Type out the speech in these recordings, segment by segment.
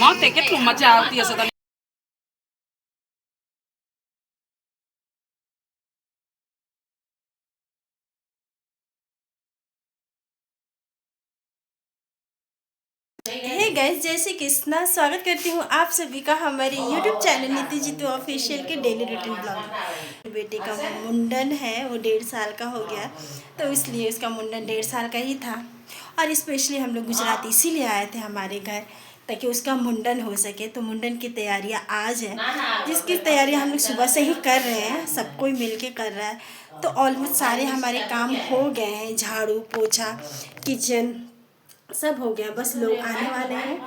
મોતે કેટલું મજા આવતી હશે તમે हे गाइस, जय श्री कृष्णा। स्वागत करती हूँ आप सभी का हमारे YouTube चैनल नीति जीतू ऑफिशियल के डेली रूटीन ब्लॉग। बेटे का मुंडन है, वो 1.5 साल का हो गया, तो इसलिए उसका मुंडन 1.5 साल का ही था। और स्पेशली हम लोग गुजरात इसीलिए आए थे हमारे घर ताकि उसका मुंडन हो सके। तो मुंडन की तैयारियाँ आज है, जिसकी तैयारियाँ हम लोग सुबह से ही कर रहे हैं, सब कोई मिल के कर रहा है। तो ऑलमोस्ट सारे हमारे काम हो गए हैं, झाड़ू पोछा किचन सब हो गया, बस लोग आने वाले हैं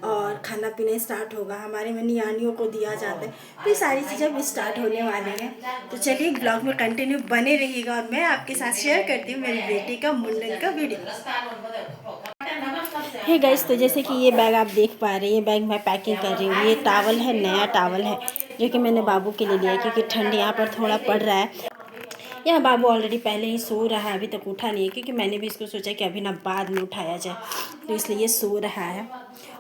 और खाना पीना स्टार्ट होगा। हमारे में नियानियों को दिया जाता है, तो ये सारी चीज़ें भी स्टार्ट होने वाले हैं। तो चलिए ब्लॉग में कंटिन्यू बने रहिएगा और मैं आपके साथ शेयर करती हूँ मेरी बेटी का मुंडन का वीडियो। हे गाइस, तो जैसे कि ये बैग आप देख पा रहे हैं, ये बैग मैं पैकिंग कर रही हूँ। ये टावल है, नया टावल है जो कि मैंने बाबू के लिए लिया है क्योंकि ठंड यहाँ पर थोड़ा पड़ रहा है। यहाँ बाबू ऑलरेडी पहले ही सो रहा है, अभी तक उठा नहीं है क्योंकि मैंने भी इसको सोचा कि अभी ना बाद में उठाया जाए, तो इसलिए ये सो रहा है।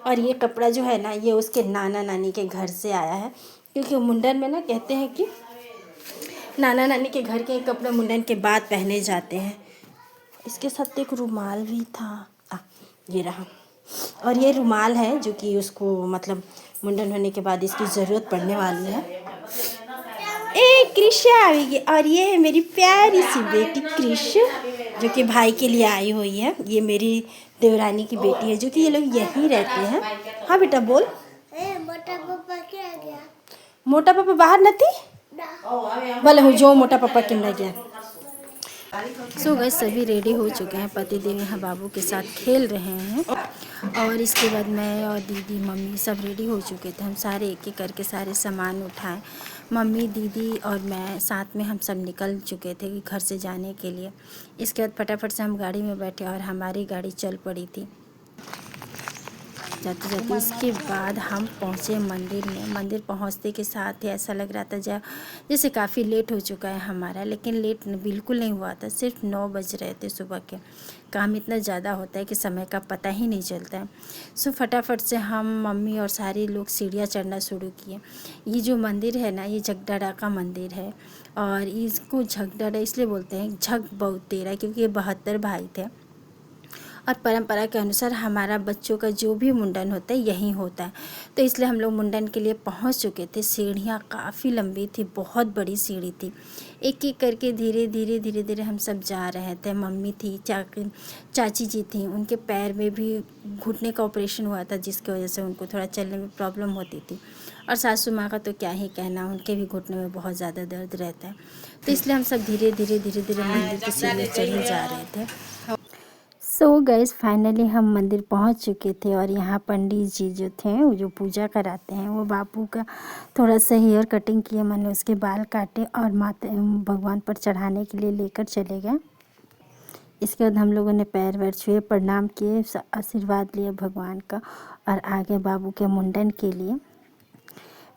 और ये कपड़ा जो है ना, ये उसके नाना नानी के घर से आया है क्योंकि मुंडन में ना कहते हैं कि नाना नानी के घर के कपड़े मुंडन के बाद पहने जाते हैं। इसके साथ एक रुमाल भी था, ये रहा। और ये रुमाल है जो कि उसको मतलब मुंडन होने के बाद इसकी ज़रूरत पड़ने वाली है। ए कृष्ण आएगी। और ये है मेरी प्यारी सी बेटी कृष्ण, जो कि भाई के लिए आई हुई है। ये मेरी देवरानी की बेटी है, जो कि ये लोग यहीं रहते हैं। हाँ बेटा बोल। मोटा पापा क्या गया? मोटा पापा बाहर नहीं बोले हूँ जो मोटा पापा के न गया। सो गए सभी रेडी हो चुके हैं, पति देव यहाँ बाबू के साथ खेल रहे हैं। और इसके बाद मैं और दीदी मम्मी सब रेडी हो चुके थे। हम सारे एक एक करके सारे सामान उठाएं, मम्मी दीदी और मैं साथ में हम सब निकल चुके थे घर से जाने के लिए। इसके बाद फटाफट से हम गाड़ी में बैठे और हमारी गाड़ी चल पड़ी थी जाते जाते। इसके बाद हम पहुँचे मंदिर में। मंदिर पहुँचते के साथ ही ऐसा लग रहा था जैसे काफ़ी लेट हो चुका है हमारा, लेकिन लेट बिल्कुल नहीं हुआ था। सिर्फ 9 बज रहे थे सुबह के। काम इतना ज़्यादा होता है कि समय का पता ही नहीं चलता है। सो फटाफट से हम मम्मी और सारे लोग सीढ़ियाँ चढ़ना शुरू किए। ये जो मंदिर है ना, ये झगडाड़ा का मंदिर है और इसको झगडाड़ा इसलिए बोलते हैं, झग बहुत तेरा, क्योंकि ये 72 भाई थे। और परंपरा के अनुसार हमारा बच्चों का जो भी मुंडन होता है यहीं होता है, तो इसलिए हम लोग मुंडन के लिए पहुंच चुके थे। सीढ़ियाँ काफ़ी लंबी थी, बहुत बड़ी सीढ़ी थी। एक एक करके धीरे धीरे हम सब जा रहे थे। मम्मी थी, चाची जी थी, उनके पैर में भी घुटने का ऑपरेशन हुआ था, जिसकी वजह से उनको थोड़ा चलने में प्रॉब्लम होती थी। और सासू माँ का तो क्या ही कहना, उनके भी घुटने में बहुत ज़्यादा दर्द रहता है। तो इसलिए हम सब धीरे धीरे मंदिर की सीढ़ी चढ़े जा रहे थे। सो गाइस, फाइनली हम मंदिर पहुंच चुके थे और यहाँ पंडित जी जो थे, वो जो पूजा कराते हैं, वो बापू का थोड़ा सा हेयर कटिंग किए, मैंने उसके बाल काटे और माता भगवान पर चढ़ाने के लिए लेकर चले गए। इसके बाद हम लोगों ने पैर वैर छुए, प्रणाम किए, आशीर्वाद लिए भगवान का और आगे बाबू के मुंडन के लिए।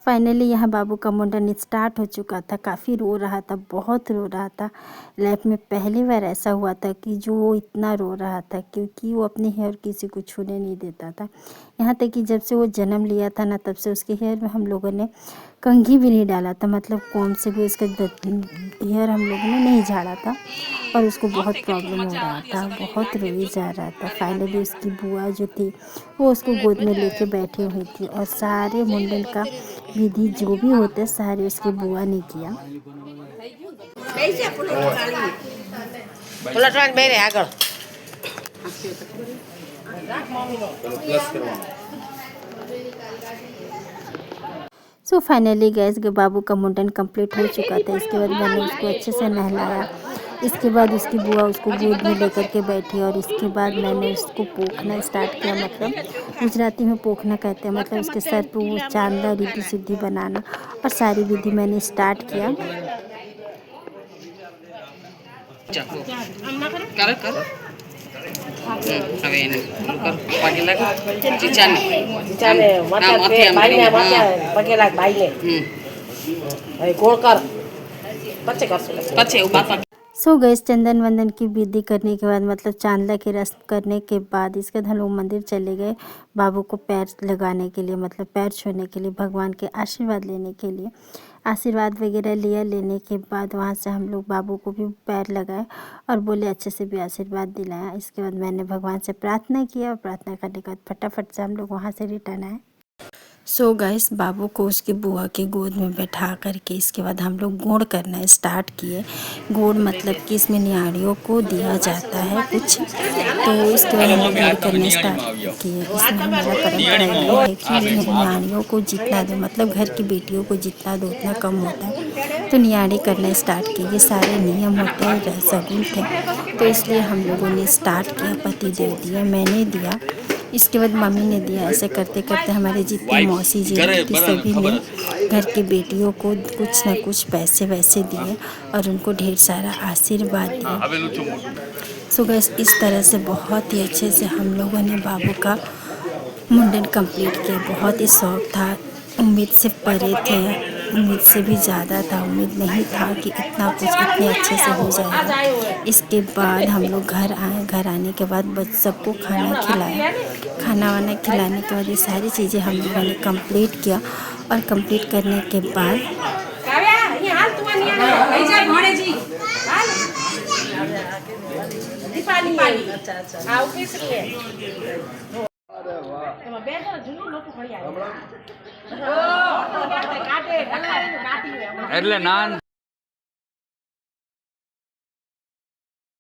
फाइनली यहाँ बाबू का मुंडन स्टार्ट हो चुका था। काफ़ी रो रहा था, बहुत रो रहा था। लाइफ में पहली बार ऐसा हुआ था कि जो वो इतना रो रहा था, क्योंकि वो अपनी हेयर किसी को छूने नहीं देता था। यहाँ तक कि जब से वो जन्म लिया था ना, तब से उसके हेयर में हम लोगों ने कंघी भी नहीं डाला था, मतलब कौन से भी उसका हेयर हम लोगों ने नहीं झाड़ा था। और उसको बहुत प्रॉब्लम हो रहा था, बहुत रोई जा रहा था। फाइनली उसकी बुआ जो थी वो उसको गोद में लेके बैठी हुई थी और सारे मुंडन का विधि जो भी होते सारे उसकी बुआ ने किया। सो फाइनली गैस के बाबू का मुंडन कंप्लीट हो चुका था। इसके बाद मैंने उसको अच्छे से नहलाया। इसके बाद उसकी बुआ उसको गोद में लेकर के बैठी और इसके बाद मैंने उसको पोखना स्टार्ट किया, मतलब गुजराती में पोखना कहते हैं, मतलब उसके सर पे वो चांदा रिद्धि सिद्धि बनाना, और सारी विधि मैंने स्टार्ट किया। હવે એને પગે લાગ ચીચાને પગે લાગ ભાઈને. હવે ગોળ કર. पचे बापा सो गैस चंदन वंदन की विधि करने के बाद मतलब चांदला की रस्म करने के बाद इसके बाद हम लोग मंदिर चले गए बाबू को पैर लगाने के लिए, मतलब पैर छूने के लिए, भगवान के आशीर्वाद लेने के लिए। आशीर्वाद वगैरह लिया, लेने के बाद वहाँ से हम लोग बाबू को भी पैर लगाए और बोले अच्छे से भी आशीर्वाद दिलाया। इसके बाद मैंने भगवान से प्रार्थना किया और प्रार्थना करने के बाद फटाफट से हम लोग वहाँ से रिटर्न आए। सो गाइस बाबू को उसकी बुआ की गोद में बैठा करके इसके बाद हम लोग गोड़ करना स्टार्ट किए। गोड़ मतलब कि इसमें नियाड़ियों को दिया जाता है कुछ, तो इसके बाद हम लोग गोड़ करना स्टार्ट किए। इसमें हमारा परंपरा ये है कि नियाड़ियों को जितना दो, मतलब घर की बेटियों को जितना दो उतना कम होता है, तो नियाड़ी करना स्टार्ट किए। ये सारे नियम होते हैं, सगुन थे, तो इसलिए हम लोगों ने स्टार्ट किया। पति दे दिया, मैंने दिया, इसके बाद मम्मी ने दिया। ऐसे करते करते हमारे जितने मौसी जी थी सभी ने घर की बेटियों को कुछ ना कुछ पैसे वैसे दिए और उनको ढेर सारा आशीर्वाद दिया। सो गैस इस तरह से बहुत ही अच्छे से हम लोगों ने बाबू का मुंडन कंप्लीट किया। बहुत ही शौक था, उम्मीद से परे थे, उम्मीद से भी ज़्यादा था। उम्मीद नहीं था कि इतना कुछ इतने अच्छे से हो जाएगा। इसके बाद हम लोग घर आए। घर आने के बाद बच्चे सबको खाना खिलाया। खाना वाना खिलाने के बाद ये सारी चीज़ें हम लोगों ने कंप्लीट किया और कंप्लीट करने के बाद એટલે નાન